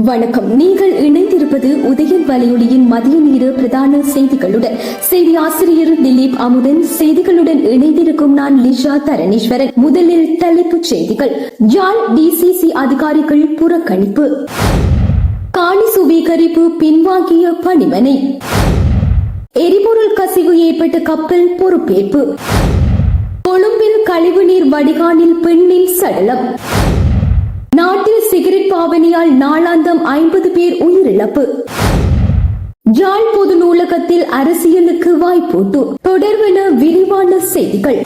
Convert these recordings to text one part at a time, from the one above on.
வணக்கம். நீங்கள் இணைந்திருப்பது உதயன் வலையொலியின் மதிய நேர பிரதான செய்திகளுடன். செய்தி ஆசிரியர் திலீப் அமுதன். செய்திகளுடன் இணைந்திருக்கும் நான் லிஷா தரணீஸ்வரன். முதலில் தலைப்புச் செய்திகள். யாழ் டிசிசி அதிகாரிகள் புறக்கணிப்பு. காணி சுவீகரிப்பு பின்வாங்கிய பணிமனை. எரிபொருள் கசிவு ஏற்பட்ட கப்பல் பொறுப்பேற்பு. கொழும்பில் கழிவுநீர் வடிகாலில் பெண்ணின் சடலம். நாட்டில் சிகரெட் பாவனையால் நாளாந்தம் 50 பேர் உயிரிழப்பு. யாழ் பொது நூலகத்தில் அரசியலுக்கு வாய்ப்பூட்டு. தொடர்வென விரிவான செய்திகள்.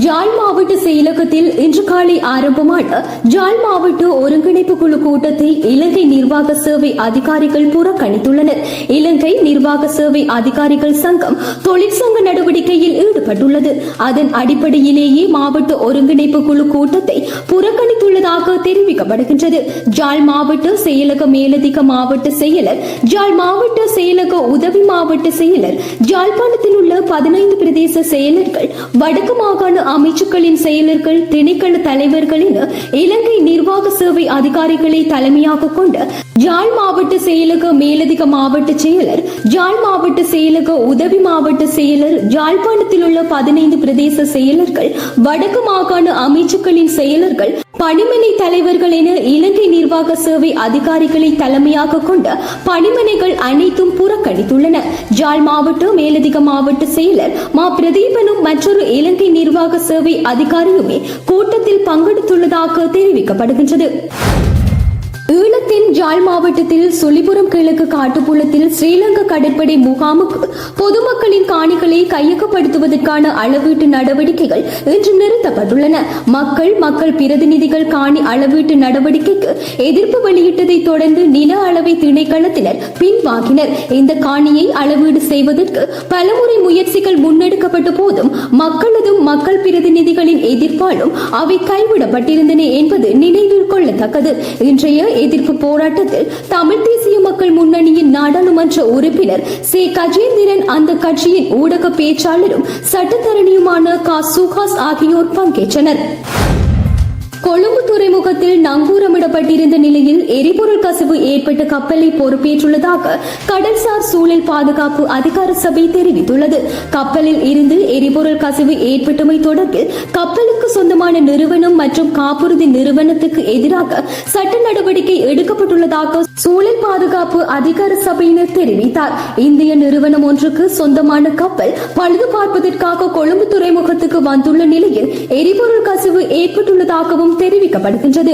யாழ் மாவட்ட செயலகத்தில் இன்று காலை ஆரம்பமான யாழ் மாவட்ட ஒருங்கிணைப்பு குழு கூட்டத்தை இலங்கை நிர்வாக சேவை அதிகாரிகள் புறக்கணித்துள்ளனர். இலங்கை நிர்வாக சேவை அதிகாரிகள் சங்கம் தொழிற்சங்க நடவடிக்கையில் ஈடுபட்டுள்ளது. அதன் அடிப்படையிலேயே மாவட்ட ஒருங்கிணைப்பு குழு கூட்டத்தை புறக்கணித்துள்ளதாக தெரிவிக்கப்படுகின்றது. யாழ் மாவட்ட செயலக மேலதிக மாவட்ட செயலர், யாழ் மாவட்ட செயலக உதவி மாவட்ட செயலர், யாழ்ப்பாணத்தில் உள்ள 15 பிரதேச செயலர்கள், வடக்கு மாகாண அமைச்சுக்களின் செயலர்கள், திணைக்கள தலைவர்கள் என இலங்கை நிர்வாக சேவை அதிகாரிகளை தலைமையாக கொண்ட யாழ் மாவட்ட செயலக மேலதிக மாவட்ட செயலர், யாழ் மாவட்ட செயலக உதவி மாவட்ட செயலர், யாழ்ப்பாணத்தில் உள்ள 15 பிரதேச செயலர்கள், வடக்கு மாகாண அமைச்சுக்களின் செயலர்கள், பணிமனை தலைவர்கள் என இலங்கை நிர்வாக சேவை அதிகாரிகளை தலைமையாக கொண்ட பணிமனைகள் அனைத்தும் புறக்கணித்துள்ளன. யாழ் மாவட்ட மேலதிக மாவட்ட செயலர் மா பிரதீபனும் மற்றொரு இலங்கை நிர்வாக சேவை அதிகாரியுமே கூட்டத்தில் பங்கெடுத்துள்ளதாக தெரிவிக்கப்படுகின்றது. ஈழத்தின் யாழ் மாவட்டத்தில் சொலிபுரம் கிழக்கு காட்டுப்புலத்தில் ஸ்ரீலங்கா கடற்படை முகாமுக்கு பொதுமக்களின் காணிகளை கையகப்படுத்துவதற்கான அளவீட்டு நடவடிக்கைகள் இன்று நிறுத்தப்பட்டுள்ளன. மக்கள் பிரதிநிதிகள் காணி அளவீட்டு நடவடிக்கைக்கு எதிர்ப்பு வெளியிட்டதை தொடர்ந்து நில அளவை திணைக்களத்தினர் பின்வாங்கினர். இந்த காணியை அளவீடு செய்வதற்கு பலமுறை முயற்சிகள் முன்னெடுக்கப்பட்ட போதும் மக்களதும் மக்கள் பிரதிநிதிகளின் எதிர்ப்பாலும் அவை கைவிடப்பட்டிருந்தன என்பது நினைவில் கொள்ளத்தக்கது. இன்றைய எதிர்ப்பு போராட்டத்தில் தமிழ் தேசிய மக்கள் முன்னணியின் நாடாளுமன்ற உறுப்பினர் சே கஜேந்திரன், அந்த கட்சியின் ஊடக பேச்சாளரும் சட்டத்தரணியுமான க சுஹாஸ் ஆகியோர் பங்கேற்றனர். கொழும்பு துறைமுகத்தில் நங்கூரமிடப்பட்டிருந்த நிலையில் எரிபொருள் கசிவு ஏற்பட்ட கப்பலை பொறுப்பேற்றுள்ளதாக கடல்சார் சூழல் பாதுகாப்பு அதிகார சபை தெரிவித்துள்ளது. கப்பலில் இருந்து எரிபொருள் கசிவு ஏற்பட்டமை தொடர்பில் கப்பலுக்கு சொந்தமான நிறுவனம் மற்றும் காப்புறுதி நிறுவனத்துக்கு எதிராக சட்ட நடவடிக்கை எடுக்கப்பட்டுள்ளதாக சூழல் பாதுகாப்பு அதிகார சபையினர் தெரிவித்தார். இந்திய நிறுவனம் ஒன்றுக்கு சொந்தமான கப்பல் பழுது பார்ப்பதற்காக கொழும்பு துறைமுகத்துக்கு வந்துள்ள நிலையில் எரிபொருள் கசிவு ஏற்பட்டுள்ளதாகவும் தெரிவிக்கப்படுகின்றது.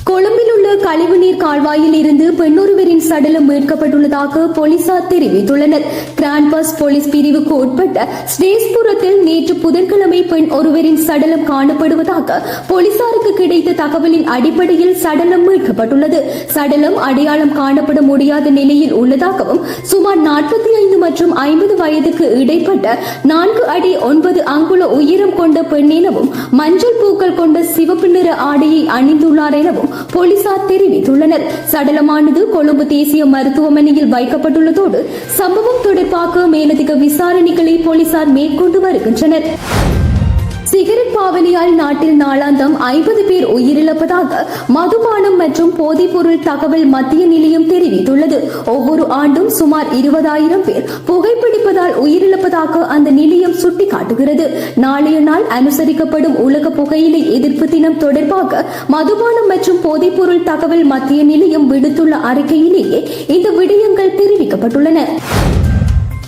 கொழும்பில் உள்ள கழிவுநீர் கால்வாயில் இருந்து பெண்ணொருவரின் சடலம் மீட்கப்பட்டுள்ளதாக போலீசார் தெரிவித்துள்ளனர். கிராண்ட்பாஸ் போலீஸ் பிரிவுக்கு உட்பட்ட ஸ்டேஸ்புரத்தில் நேற்று புதன்கிழமை பெண் ஒருவரின் சடலம் காணப்படுவதாக போலீசாருக்கு கிடைத்த தகவலின் அடிப்படையில் சடலம் மீட்கப்பட்டுள்ளது. சடலம் அடையாளம் காணப்பட முடியாத நிலையில் உள்ளதாகவும் சுமார் 45 மற்றும் 50 வயதுக்கு இடைப்பட்ட 4 அடி 9 அங்குல உயரம் கொண்ட பெண் எனவும் மஞ்சள் பூக்கள் கொண்ட சிவப்பு நிற ஆடையை அணிந்துள்ளார் எனவும் போலீசார் தெரிவித்துள்ளனர். சடலமானது கொழும்பு தேசிய மருத்துவமனையில் வைக்கப்பட்டுள்ளதோடு சம்பவம் தொடர்பாக மேலதிக விசாரணைகளை போலீசார் மேற்கொண்டு வருகின்றனர். சிகரெட் பாவனையால் நாட்டில் நாளாந்தம் 50 பேர் உயிரிழப்பதாக மதுபானம் மற்றும் போதைப்பொருள் தகவல் மத்திய நிலையம் தெரிவித்துள்ளது. ஒவ்வொரு ஆண்டும் சுமார் 20,000 பேர் புகைப்பிடிப்பதால் உயிரிழப்பதாக அந்த நிலையம் சுட்டிக்காட்டுகிறது. நாளைய நாள் அனுசரிக்கப்படும் உலக புகையிலை எதிர்ப்பு தினம் தொடர்பாக மதுபானம் மற்றும் போதைப்பொருள் தகவல் மத்திய நிலையம் விடுத்துள்ள அறிக்கையிலேயே இந்த விடயங்கள் தெரிவிக்கப்பட்டுள்ளன.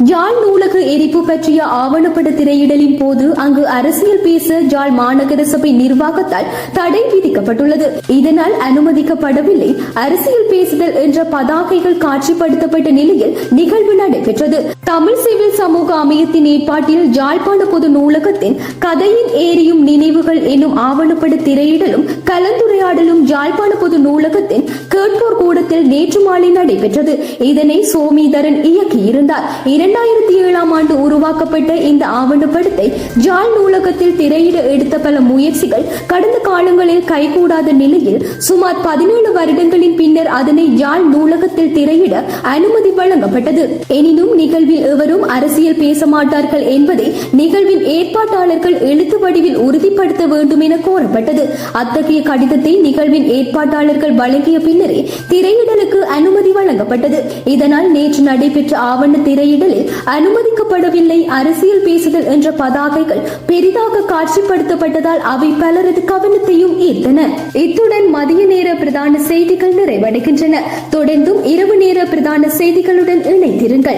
யாழ் நூலக எரிப்பு பற்றிய ஆவணப்பட திரையிடலின் போது அங்கு அரசியல் பேச யாழ் மாநகர சபை நிர்வாகத்தால் தடை விதிக்கப்பட்டுள்ளது. இதனால் அனுமதிக்கப்படவில்லை. அரசியல் பேசுதல் என்ற பதாகைகள் காட்சிப்படுத்தப்பட்ட நிலையில் நிகழ்வு நடைபெற்றது. தமிழ் சிவில் சமூக அமையத்தின் ஏற்பாட்டில் யாழ்ப்பாண பொது நூலகத்தின் கதையின் ஏரியும் நினைவுகள் எனும் ஆவணப்பட திரையிடலும் கலந்துரையாடலும் யாழ்ப்பாண பொது நூலகத்தின் கேட்போர் கூடத்தில் நேற்று மாலை நடைபெற்றது. இதனை சோமீதரன் இயக்கியிருந்தார். 2007ஆம் ஆண்டு உருவாக்கப்பட்ட இந்த ஆவணப்படத்தை ஜாழ் நூலகத்தில் திரையிட எடுத்த பல முயற்சிகள் கடந்த காலங்களில் கைகூடாத நிலையில் சுமார் 17 வருடங்களின் பின்னர் அதனை யாழ் நூலகத்தில் திரையிட அனுமதி வழங்கப்பட்டது. எனினும் நிகழ்வில் எவரும் அரசியல் பேச மாட்டார்கள் என்பதை நிகழ்வின் ஏற்பாட்டாளர்கள் எழுத்து வடிவில் உறுதிப்படுத்த வேண்டும் என கோரப்பட்டது. அத்தகைய கடிதத்தை நிகழ்வின் ஏற்பாட்டாளர்கள் வழங்கிய பின்னரே திரையிடலுக்கு அனுமதி வழங்கப்பட்டது. இதனால் நேற்று நடைபெற்ற ஆவண திரையிடலில் அனுமதிக்கப்படவில்லை அரசியல் பேசுதல் என்ற பதாகைகள் பெரிதாக காட்சிப்படுத்தப்பட்டதால் அவை பலரது கவனத்தையும் ஈர்த்தன. இத்துடன் மதிய நேர பிரதான செய்திகள் நிறைவடைகின்றன. தொடர்ந்தும் இரவு நேர பிரதான செய்திகளுடன் இணைந்திருங்கள்.